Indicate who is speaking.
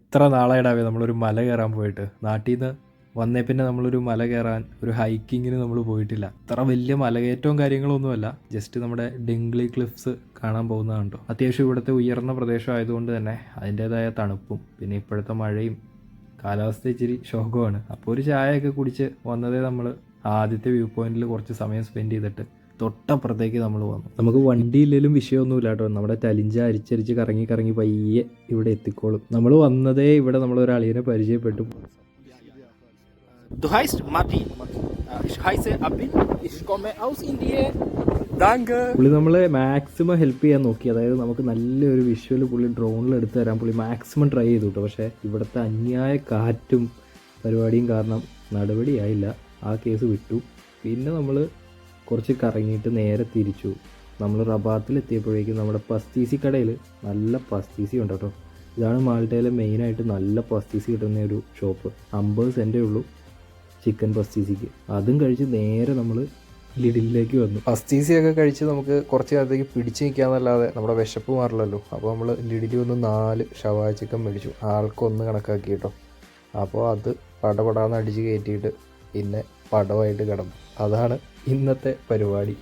Speaker 1: എത്ര നാളായിടാവേ നമ്മളൊരു മല കയറാൻ പോയിട്ട്. നാട്ടിൽ നിന്ന് വന്നേ പിന്നെ നമ്മളൊരു മല കയറാൻ, ഒരു ഹൈക്കിങ്ങിന് നമ്മൾ പോയിട്ടില്ല. അത്ര വലിയ മലകയറ്റവും കാര്യങ്ങളൊന്നുമല്ല, ജസ്റ്റ് നമ്മുടെ ഡിംഗ്ലി ക്ലിഫ്സ് കാണാൻ പോകുന്നതാണ് കേട്ടോ. അത്യാവശ്യം ഇവിടുത്തെ ഉയർന്ന പ്രദേശം ആയതുകൊണ്ട് തന്നെ അതിൻ്റേതായ തണുപ്പും പിന്നെ ഇപ്പോഴത്തെ മഴയും കാലാവസ്ഥ ഇച്ചിരി ശോകമാണ്. അപ്പോൾ ഒരു ചായയൊക്കെ കുടിച്ച് വന്നതേ നമ്മൾ ആദ്യത്തെ വ്യൂ പോയിന്റിൽ കുറച്ച് സമയം സ്പെൻഡ് ചെയ്തിട്ട് തൊട്ടപ്പുറത്തേക്ക് നമ്മൾ വന്നു. നമുക്ക് വണ്ടിയില്ലെങ്കിലും വിഷയമൊന്നുമില്ല കേട്ടോ. നമ്മുടെ ടലിഞ്ച അരിച്ചരിച്ച് കറങ്ങി കറങ്ങി പയ്യെ ഇവിടെ എത്തിക്കോളും. നമ്മൾ വന്നതേ ഇവിടെ നമ്മളൊരു അളിയനെ പരിചയപ്പെട്ടു.
Speaker 2: Du heißt Martin. Ich heiße Abin. Ich komme aus Indien. Danke.
Speaker 1: പുള്ളി നമ്മളെ മാക്സിമം ഹെൽപ്പ് ചെയ്യാൻ നോക്കി. അതായത് നമുക്ക് നല്ലൊരു വിഷ്വൽ പുള്ളി ഡ്രോണിൽ എടുത്ത് തരാൻ പുള്ളി മാക്സിമം ട്രൈ ചെയ്തു കേട്ടോ. പക്ഷേ ഇവിടുത്തെ അന്യായ കാറ്റും പരിപാടിയും കാരണം നടപടിയായില്ല. ആ കേസ് വിട്ടു. പിന്നെ നമ്മൾ കുറച്ച് കറങ്ങിയിട്ട് നേരെ തിരിച്ചു. നമ്മൾ റബാത്തിലെത്തിയപ്പോഴേക്കും നമ്മുടെ പസ്തീസി കടയിൽ നല്ല പസ്തീസി ഉണ്ട് കേട്ടോ. ഇതാണ് മാൾട്ടയിലെ മെയിനായിട്ട് നല്ല പസ്തീസി കിട്ടുന്ന ഒരു ഷോപ്പ്. 50 സെൻറ്റേ ഉള്ളൂ ചിക്കൻ പസ്തീസിക്ക്. അതും കഴിച്ച് നേരെ നമ്മൾ ലിഡിലേക്ക് വന്നു. പസ്തീസിയൊക്കെ കഴിച്ച് നമുക്ക് കുറച്ച് കാലത്തേക്ക് പിടിച്ച് നിൽക്കാമെന്നല്ലാതെ നമ്മുടെ വിശപ്പ് മാറില്ലല്ലോ. അപ്പോൾ നമ്മൾ ലിഡിൽ വന്ന് 4 ഷവായ ചിക്കൻ മേടിച്ചു. ആൾക്കൊന്ന് കണക്കാക്കി കേട്ടോ. അപ്പോൾ അത് പടപടാന്ന് അടിച്ച് കയറ്റിയിട്ട് പിന്നെ പടമായിട്ട് കിടന്നു. അതാണ് ഇന്നത്തെ പരിപാടി.